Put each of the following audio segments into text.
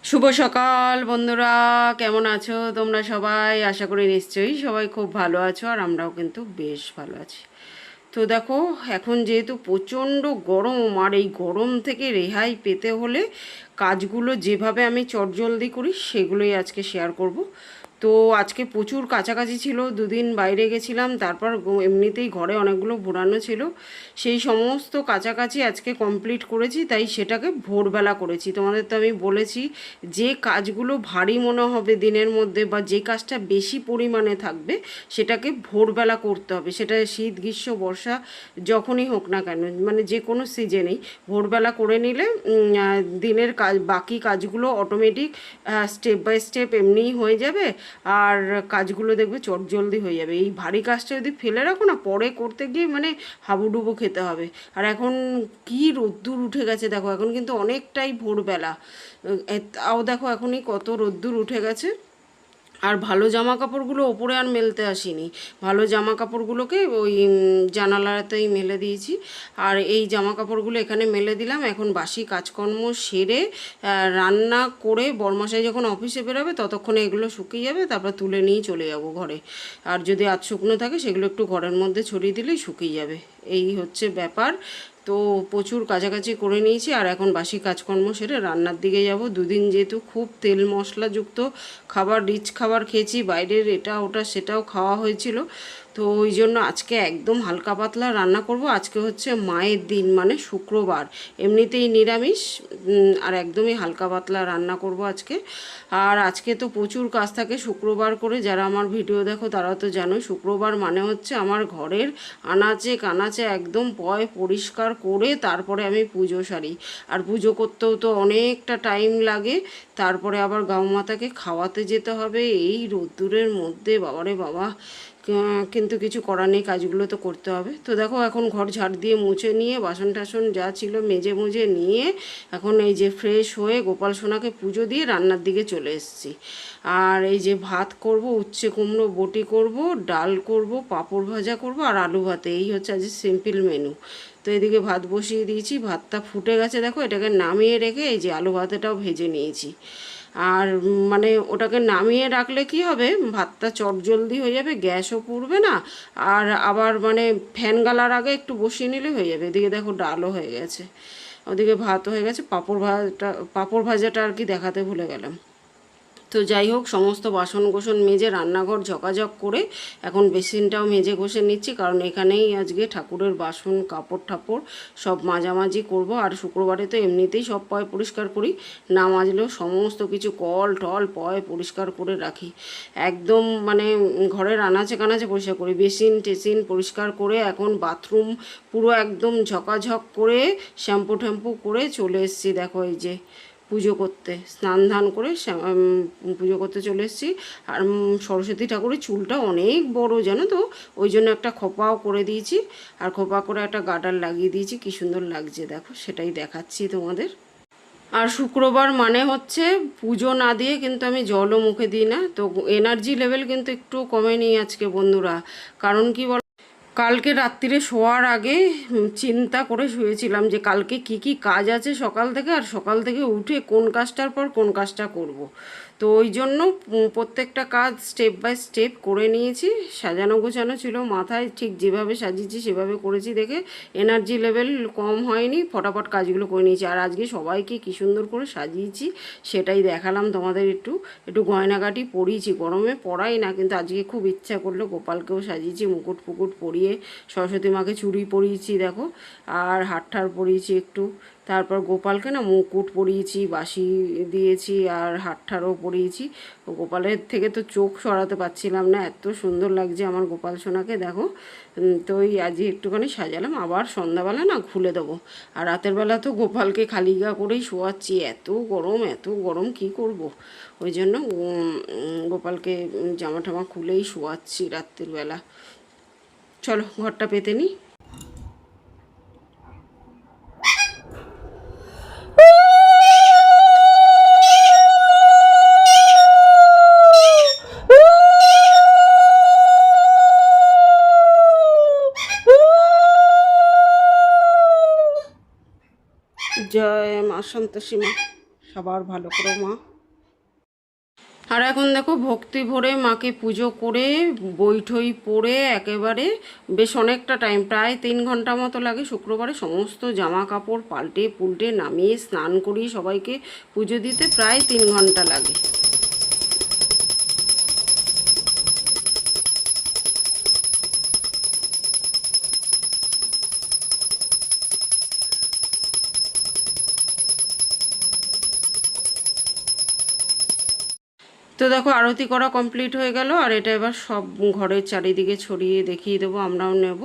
শুভ সকাল বন্ধুরা, কেমন আছো তোমরা সবাই? আশা করি নিশ্চয়ই সবাই খুব ভালো আছো, আর আমরাও কিন্তু বেশ ভালো আছি। তো দেখো, এখন যেহেতু প্রচণ্ড গরম, আর এই গরম থেকে রেহাই পেতে হলে কাজগুলো যেভাবে আমি চটজলদি করি সেগুলোই আজকে শেয়ার করব। তো আজকে প্রচুর কাছাকাছি ছিল, দুদিন বাইরে গেছিলাম, তারপর এমনিতেই ঘরে অনেকগুলো ঘোরানো ছিল, সেই সমস্ত কাছাকাছি আজকে কমপ্লিট করেছি। তাই সেটাকে ভোরবেলা করেছি। তোমাদের তো আমি বলেছি যে কাজগুলো ভারী মনে হবে দিনের মধ্যে, বা যে কাজটা বেশি পরিমাণে থাকবে সেটাকে ভোরবেলা করতে হবে। সেটা শীত, গ্রীষ্ম, বর্ষা যখনই হোক না কেন, মানে যে কোনো সিজনেই ভোরবেলা করে নিলে দিনের কাজ, বাকি কাজগুলো অটোমেটিক স্টেপ বাই স্টেপ এমনিই হয়ে যাবে, আর কাজগুলো দেখবে চটজলদি হয়ে যাবে। এই ভারী কাজটা যদি ফেলে রাখো না, পরে করতে গিয়ে মানে হাবুডুবু খেতে হবে। আর এখন কি রোদ্দুর উঠে গেছে দেখো, এখন কিন্তু অনেকটাই ভোরবেলা, তাও দেখো এখনই কত রোদ্দুর উঠে গেছে। আর ভালো জামা কাপড়গুলো ওপরে আর মেলতে আসিনি, ভালো জামা কাপড়গুলোকে ওই জানালাতেই মেলে দিয়েছি। আর এই জামা কাপড়গুলো এখানে মেলে দিলাম। এখন বাসি কাজকর্ম সেরে রান্না করে বরমশাই যখন অফিসে বেরোবে ততক্ষণে এগুলো শুকিয়ে যাবে, তারপর তুলে নিয়ে চলে যাব ঘরে। আর যদি আধ শুকনো থাকে সেগুলো একটু ঘরের মধ্যে ছড়িয়ে দিলেই শুকিয়ে যাবে। এই হচ্ছে ব্যাপার। তো প্রচুর কাছাকাছি করে নিয়েছি, আর এখন বাসি কাজকর্ম সেরে রান্নার দিকে যাব। দুদিন যেহেতু খুব তেল মশলাযুক্ত খাবার, রিচ খাবার খেয়েছি, বাইরের এটা ওটা সেটাও খাওয়া হয়েছিল, তো ওই জন্য আজকে একদম হালকা পাতলা রান্না করব। আজকে হচ্ছে মায়ের দিন, মানে শুক্রবার, এমনিতেই নিরামিষ, আর একদমই হালকা পাতলা রান্না করব আজকে। আর আজকে তো প্রচুর কাজ থাকে শুক্রবার করে, যারা আমার ভিডিও দেখো তারা তো জানো, শুক্রবার মানে হচ্ছে আমার ঘরের আনাচে কানাচে একদম পরিষ্কার করে তারপরে আমি পুজো সারি। আর পুজো করতেও তো অনেকটা টাইম লাগে, তারপরে আবার গাঁও মাতাকে খাওয়াতে যেতে হবে এই রোদ্দুরের মধ্যে, বাবারে বাবা। কিন্তু কিছু করার নেই, কাজগুলো তো করতে হবে। তো দেখো, এখন ঘর ঝাড় দিয়ে মুছে নিয়ে বাসন টাসন যা ছিল মেজে মুজে নিয়ে এখন এই যে ফ্রেশ হয়ে গোপাল সোনাকে পুজো দিয়ে রান্নার দিকে চলে এসেছি। আর এই যে ভাত করব, উচ্ছে কুমড়ো বটি করব, ডাল করব, পাঁপড় ভাজা করব, আর আলু ভাতে, এই হচ্ছে আজ সিম্পল মেনু। তো এদিকে ভাত বসিয়ে দিয়েছি, ভাতটা ফুটে গেছে দেখো, এটাকে নামিয়ে রেখে এই যে আলু ভাতেটাও ভেজে নিয়েছি। আর মানে ওটাকে নামিয়ে রাখলে কি হবে, ভাতটা চটজলদি হয়ে যাবে, গ্যাসও পুড়বে না, আর আবার মানে ফ্যান গালার আগে একটু বসিয়ে নিলে হয়ে যাবে। এদিকে দেখো ডালও হয়ে গেছে, ওদিকে ভাতও হয়ে গেছে। পাঁপড় ভাজাটা আর কি দেখাতে ভুলে গেলাম। তো যাই হোক, সমস্ত বাসন কোসন মেজে রান্নাঘর ঝকাঝক করে এখন বেসিনটাও মেজে ঘষে নিচ্ছি, কারণ এখানেই আজকে ঠাকুরের বাসন কাপড় ঠাপড় সব মাজামাজি করব। আর শুক্রবারে তো এমনিতেই সব পয় পরিষ্কার করি, না মাজলেও সমস্ত কিছু কল টল পয় পরিষ্কার করে রাখি, একদম মানে ঘরের আনাচে কানাচে পরিষ্কার করি, বেসিন টেসিন পরিষ্কার করে এখন বাথরুম পুরো একদম ঝকাঝক করে শ্যাম্পু ট্যাম্পু করে চলে এসেছি। দেখো এই যে পুজো করতে, স্নান ধান করে পুজো করতে চলে এসেছি। আর সরস্বতী ঠাকুরের চুলটা অনেক বড় জানো তো, ওই জন্য একটা খোপাও করে দিয়েছি, আর খোপা করে একটা গার্ডার লাগিয়ে দিয়েছি। কি সুন্দর লাগছে দেখো, সেটাই দেখাচ্ছি তোমাদের। আর শুক্রবার মানে হচ্ছে পুজো না দিয়ে কিন্তু আমি জলও মুখে দিই না। তো এনার্জি লেভেল কিন্তু একটু কমেনি আজকে বন্ধুরা। কারণ কি বল, কালকে রাত্রিরে শোয়ার আগে চিন্তা করে শুয়েছিলাম যে কালকে কি কি কাজ আছে সকাল থেকে, আর সকাল থেকে উঠে কোন কাজটার পর কোন কাজটা করব। তো ওই জন্য প্রত্যেকটা কাজ স্টেপ বাই স্টেপ করে নিয়েছি। সাজানো গোছানো ছিল মাথায়, ঠিক যেভাবে সাজিয়েছি সেভাবে করেছি দেখে এনার্জি লেভেল কম হয়নি, ফটাফট কাজগুলো করে নিয়েছি। আর আজকে সবাইকে কী সুন্দর করে সাজিয়েছি সেটাই দেখালাম তোমাদের। একটু একটু গয়নাগাটি পরিয়েছি, গরমে পরাই না, কিন্তু আজকে খুব ইচ্ছা করলো গোপালকেও সাজিয়েছি, মুকুট ফুকুট পরিয়ে সরস্বতী মাকে চুড়ি পরিয়েছি দেখো, আর হাতঠার পরিয়েছি একটু। তারপর গোপালকে না মুকুট পরিয়েছি, বাঁশি দিয়েছি, আর হাতঠারও পরিয়েছি। গোপালের থেকে তো চোখ সরাতে পারছিলাম না, এত সুন্দর লাগছে আমার গোপাল সোনাকে দেখো। তো ওই আজকে একটুখানি সাজালাম, আবার সন্ধ্যাবেলা না খুলে দেবো। আর রাতের বেলা তো গোপালকে খালি গা করেই শোয়াচ্ছি, এত গরম এত গরম কি করব, ওই জন্য গোপালকে জামা টামা খুলেই শোয়াচ্ছি রাত্রির বেলা। চলো ঘরটা পেতে নিই। জয় মা সন্তোষী মা, সবার ভালো করো মা। আর এখন দেখো ভক্তি ভরে মাকে পুজো করে বৈঠই পড়ে একেবারে বেশ অনেকটা টাইম, প্রায় 3 ঘন্টা মতো লাগে। শুক্রবারে সমস্ত জামা কাপড় পাল্টে পুল্টে নামিয়ে স্নান করি সবাইকে পুজো দিতে প্রায় 3 ঘন্টা লাগে। তো দেখো আরতি করা কমপ্লিট হয়ে গেল, আর এটা এবার সব ঘরের চারিদিকে ছড়িয়ে দেখিয়ে দেবো, আমরাও নেব।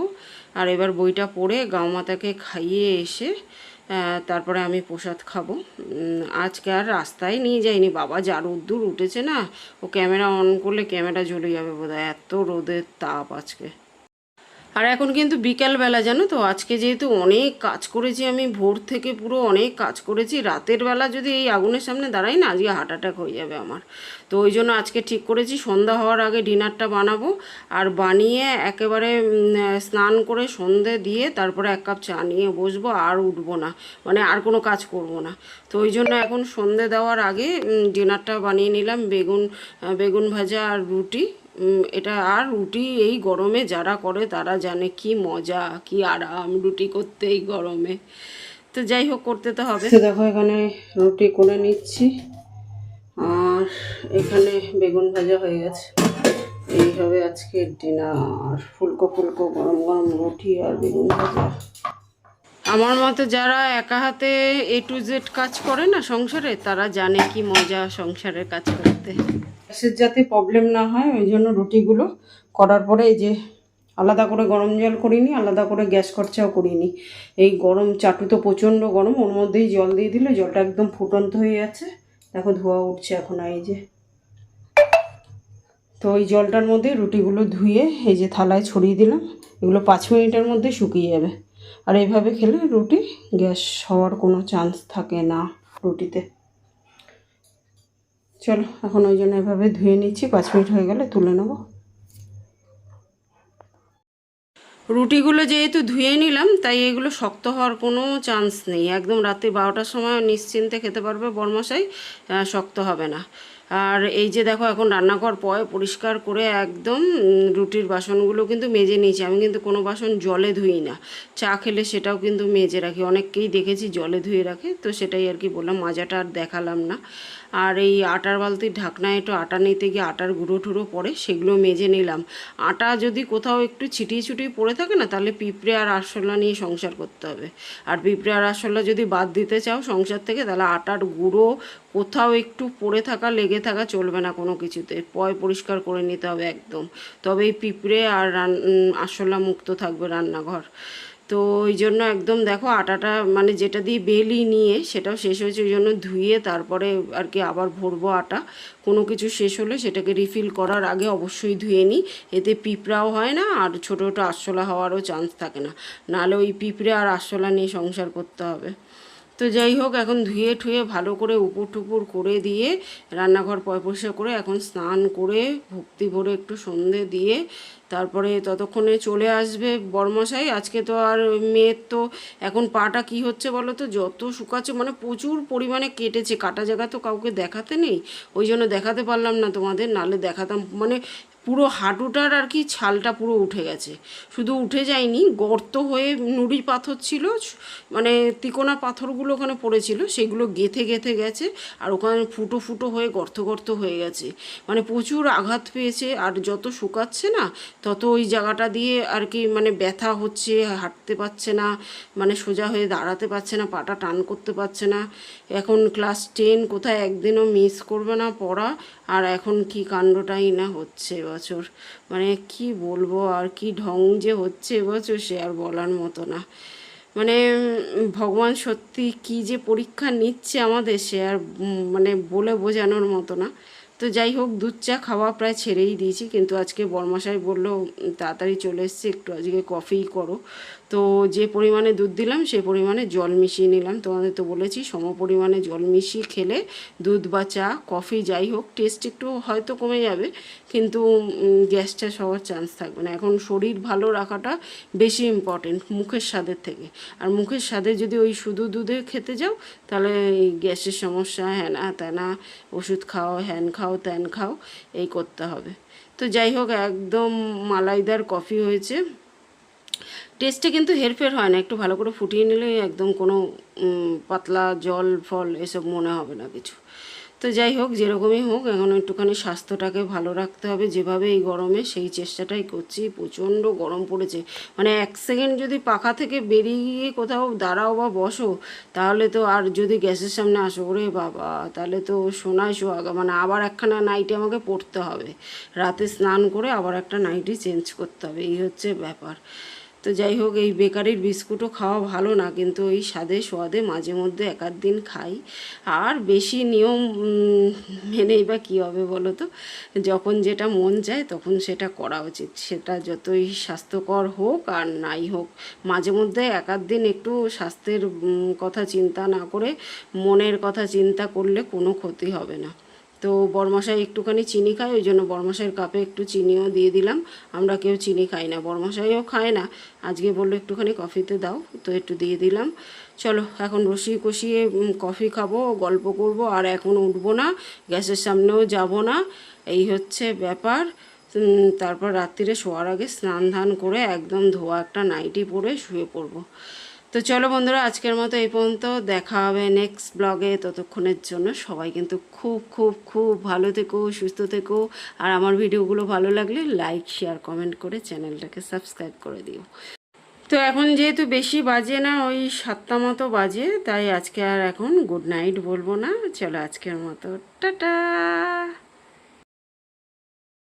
আর এবার বইটা পড়ে গাঁও মাতাকে খাইয়ে এসে তারপরে আমি প্রসাদ খাবো। আজকে আর রাস্তায় নিয়ে যাইনি, বাবা যা রোদ্দুর উঠেছে না, ও ক্যামেরা অন করলে ক্যামেরা জ্বলে যাবে বোধহয়, এত রোদের তাপ আজকে। আর এখন কিন্তু বিকালবেলা, জানো তো, আজকে যেহেতু অনেক কাজ করেছি আমি, ভোর থেকে পুরো অনেক কাজ করেছি, রাতের বেলা যদি এই আগুনের সামনে দাঁড়াই না, আজকে হার্ট অ্যাটাক হয়ে যাবে আমার। তো ওই জন্য আজকে ঠিক করেছি সন্ধ্যা হওয়ার আগে ডিনারটা বানাবো, আর বানিয়ে একেবারে স্নান করে সন্ধে দিয়ে তারপরে 1 কাপ চা নিয়ে বসবো, আর উঠবো না, মানে আর কোনো কাজ করব না। তো ওই জন্য এখন সন্ধে দেওয়ার আগে ডিনারটা বানিয়ে নিলাম, বেগুন ভাজা আর রুটি। এটা আর রুটি এই গরমে যারা করে তারা জানে কি মজা, কি আরাম রুটি করতে এই গরমে। তো যাই হোক, করতে তো হবে। দেখো এখানে রুটি করে নিচ্ছি, আর এখানে বেগুন ভাজা হয়ে গেছে। এই হবে আজকের ডিনার, ফুলকো ফুলকো গরম গরম রুটি আর বেগুন ভাজা। আমার মতো যারা একা হাতে A to Z কাজ করে না সংসারে, তারা জানে কি মজা সংসারের কাজ করতে। গ্যাসের যাতে প্রবলেম না হয় ওই জন্য রুটিগুলো করার পরে এই যে আলাদা করে গরম জল করিনি, আলাদা করে গ্যাস খরচাও করিনি। এই গরম চাটু তো প্রচণ্ড গরম, ওর মধ্যেই জল দিয়ে দিলে জলটা একদম ফুটন্ত হয়ে যাচ্ছে। দেখো ধোয়া উঠছে এখন, এই যে। তো ওই জলটার মধ্যে রুটিগুলো ধুয়ে এই যে থালায় ছড়িয়ে দিলাম, এগুলো 5 মিনিটের মধ্যে শুকিয়ে যাবে। আর এইভাবে খেলে রুটি গ্যাস হওয়ার কোনো চান্স থাকে না রুটিতে। চলো এখন ওই জন্য এভাবে ধুয়ে নিচ্ছি, 5 মিনিট হয়ে গেলে তুলে নেব। রুটিগুলো যেহেতু ধুয়ে নিলাম, তাই এগুলো শক্ত হওয়ার কোনো চান্স নেই, একদম রাত্রি 12টার সময় নিশ্চিন্তে খেতে পারবে বরমশাই, শক্ত হবে না। আর এই যে দেখো এখন রান্নাঘর পরিষ্কার করে একদম রুটির বাসনগুলো কিন্তু মেজে নিয়েছি। আমি কিন্তু কোনো বাসন জলে ধুই না, চা খেলে সেটাও কিন্তু মেজে রাখি, অনেককেই দেখেছি জলে ধুয়ে রাখে, তো সেটাই আর কি বললাম, মাজাটা আর দেখালাম না। আর এই আটার বালতির ঢাকনায় একটু আটা নিতে গিয়ে আটার গুঁড়ো টুড়ো পড়ে, সেগুলো মেজে নিলাম। আটা যদি কোথাও একটু ছিটিয়ে ছুটিয়ে পড়ে থাকে না, তাহলে পিঁপড়ে আর আরশোলা নিয়ে সংসার করতে হবে। আর পিঁপড়ে আর আরশোলা যদি বাদ দিতে চাও সংসার থেকে, তাহলে আটার গুঁড়ো কোথাও একটু পড়ে থাকা লেগে থাকা চলবে না কোনো কিছুতে, পরিষ্কার করে নিতে হবে একদম, তবে এই পিঁপড়ে আর আরশোলা মুক্ত থাকবে রান্নাঘর। তো ওই জন্য একদম দেখো আটাটা মানে যেটা দিয়ে বেলি নিয়ে সেটাও শেষ হয়েছে, ওই জন্য ধুয়ে তারপরে আর কি আবার ভরবো আটা। কোনো কিছু শেষ হলে সেটাকে রিফিল করার আগে অবশ্যই ধুয়ে নিই, এতে পিঁপড়াও হয় না আর ছোটো ছোটো আরশোলা হওয়ারও চান্স থাকে না, নাহলে ওই পিঁপড়ে আর আরশোলা নিয়ে সংসার করতে হবে। তো যাই হোক, এখন ধুয়ে ঠুয়ে ভালো করে উপর টুপুর করে দিয়ে রান্নাঘর পরিষ্কার করে এখন স্নান করে ভক্তি ভরে একটু সন্ধে দিয়ে তারপরে ততক্ষণে চলে আসবে বরমশাই। আজকে তো আর মেয়ের তো এখন পাটা কি হচ্ছে বলো তো, যত শুকাচ্ছে, মানে প্রচুর পরিমাণে কেটেছে, কাটা জায়গা তো কাউকে দেখাতে নেই, ওই জন্য দেখাতে পারলাম না তোমাদের, নাহলে দেখাতাম। মানে পুরো হাঁটুটার আর কি ছালটা পুরো উঠে গেছে, শুধু উঠে যায়নি, গর্ত হয়ে নুড়ি পাথর ছিল, মানে তিকোনা পাথরগুলো ওখানে পড়েছিল, সেগুলো গেথে গেথে গেছে, আর ওখানে ফুটো ফুটো হয়ে গর্ত গর্ত হয়ে গেছে, মানে প্রচুর আঘাত পেয়েছে। আর যত শুকাচ্ছে না তত ওই জায়গাটা দিয়ে আর কি মানে ব্যথা হচ্ছে, হাঁটতে পারছে না, মানে সোজা হয়ে দাঁড়াতে পারছে না, পাটা টান করতে পারছে না। এখন ক্লাস 10, কোথায় একদিনও মিস করবে না পড়া, আর এখন কি কাণ্ডটাই না হচ্ছে এবছর, মানে কি বলবো, আর কি ঢং যে হচ্ছে এবছর সে আর বলার মতো না। মানে ভগবান সত্যি কি যে পরীক্ষা নিচ্ছে আমাদের, সে আর মানে বলে বোঝানোর মতো না। তো যাই হোক, দুধ চা খাওয়া প্রায় ছেড়েই দিয়েছি, কিন্তু আজকে বরমশাই বললো তাড়াতাড়ি চলে এসছে, একটু আজকে কফিই করো। তো যে পরিমাণে দুধ দিলাম সেই পরিমাণে জল মিশিয়ে নিলাম। তোমাদের তো বলেছি সম পরিমাণে জল মিশিয়ে খেলে দুধ বা চা কফি যাই হোক টেস্ট একটু হয়তো কমে যাবে, কিন্তু গ্যাস ট্যাস হওয়ার চান্স থাকবে না। এখন শরীর ভালো রাখাটা বেশি ইম্পর্টেন্ট মুখের স্বাদের থেকে। আর মুখের স্বাদে যদি ওই শুধু দুধে খেতে যাও তাহলে গ্যাসের সমস্যা হ্যানা ত্যানা ওষুধ খাও হ্যান খাও ত্যান খাও এই করতে হবে। তো যাই হোক একদম মালাইদার কফি হয়েছে। টেস্টে কিন্তু হেরফের হয় না, একটু ভালো করে ফুটিয়ে নিলে একদম কোনো পাতলা জল ফল এসব মনে হবে না কিছু। তো যাই হোক যেরকমই হোক এখন একটুখানি স্বাস্থ্যটাকে ভালো রাখতে হবে, যেভাবে এই গরমে সেই চেষ্টাটাই করছি। প্রচণ্ড গরম পড়েছে, মানে এক সেকেন্ড যদি পাখা থেকে বেরিয়ে কোথাও দাঁড়াও বা বসো তাহলে তো, আর যদি গ্যাসের সামনে আসো ওরে বাবা তাহলে তো সোনায় সোহাগা, মানে আবার একখানা নাইটি আমাকে পরতে হবে, রাতে স্নান করে আবার একটা নাইটি চেঞ্জ করতে হবে, এই হচ্ছে ব্যাপার। তো যাই হোক এই বেকারির বিস্কুটও খাওয়া ভালো না, কিন্তু ওই স্বাদে সোয়াদে মাঝে মধ্যে এক আধ দিন খাই। আর বেশি নিয়ম মেনেই বা কী হবে বলো তো, যখন যেটা মন চায় তখন সেটা করা উচিত, সেটা যতই স্বাস্থ্যকর হোক আর নাই হোক। মাঝে মধ্যে এক আধ দিন একটু স্বাস্থ্যের কথা চিন্তা না করে মনের কথা চিন্তা করলে কোনো ক্ষতি হবে না। তো বরমশাই একটুখানি চিনি খায়, ওই জন্য বরমশাইয়ের কাপে একটু চিনিও দিয়ে দিলাম। আমরা কেউ চিনি খাই না, বরমশাইও খায় না, আজকে বললো একটুখানি কফিতে দাও তো একটু দিয়ে দিলাম। চলো এখন রসিয়ে কষিয়ে কফি খাবো, গল্প করব, আর এখন উঠবো না, গ্যাসের সামনেও যাব না, এই হচ্ছে ব্যাপার। তারপর রাত্রিরে শোয়ার আগে স্নান ধান করে একদম ধোয়া একটা নাইটি পরে শুয়ে পড়বো। তো চলো বন্ধুরা আজকের মতো এই পর্যন্ত, দেখা হবে নেক্সট ব্লগে। ততক্ষণের জন্য সবাই কিন্তু খুব খুব খুব ভালো থেকো, সুস্থ থেকো। আর আমার ভিডিওগুলো ভালো লাগলে লাইক শেয়ার কমেন্ট করে চ্যানেলটাকে সাবস্ক্রাইব করে দিও। তো এখন যেহেতু বেশি বাজে না, ওই 7টা মতো বাজে, তাই আজকে আর এখন গুড নাইট বলবো না। চলো আজকের মতো টাটা।